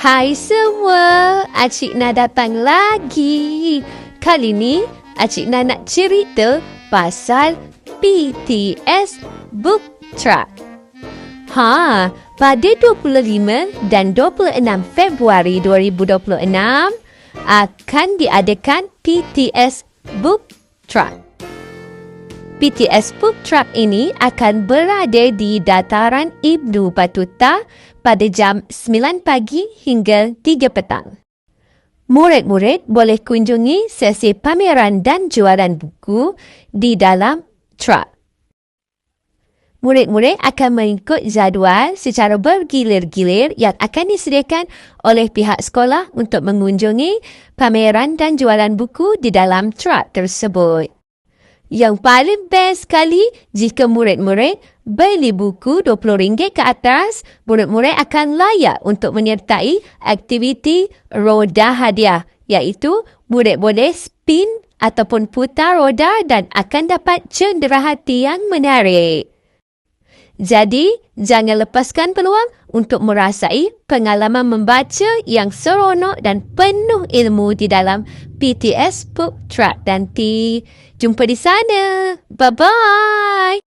Hai semua, Acik Na datang lagi. Kali ni, Acik Na nak cerita pasal PTS Book Track. Pada 25 dan 26 Februari 2026 akan diadakan PTS Book Track. PTS Book Track ini akan berada di Dataran Ibnu Battuta pada jam 9 pagi hingga 3 petang. Murid-murid boleh kunjungi sesi pameran dan jualan buku di dalam track. Murid-murid akan mengikut jadual secara bergilir-gilir yang akan disediakan oleh pihak sekolah untuk mengunjungi pameran dan jualan buku di dalam track tersebut. Yang paling best sekali, jika murid-murid beli buku RM20 ke atas, murid-murid akan layak untuk menyertai aktiviti roda hadiah, iaitu murid boleh spin ataupun putar roda dan akan dapat cenderahati yang menarik. Jadi, jangan lepaskan peluang untuk merasai pengalaman membaca yang seronok dan penuh ilmu di dalam PTS Book Track nanti. Jumpa di sana. Bye-bye.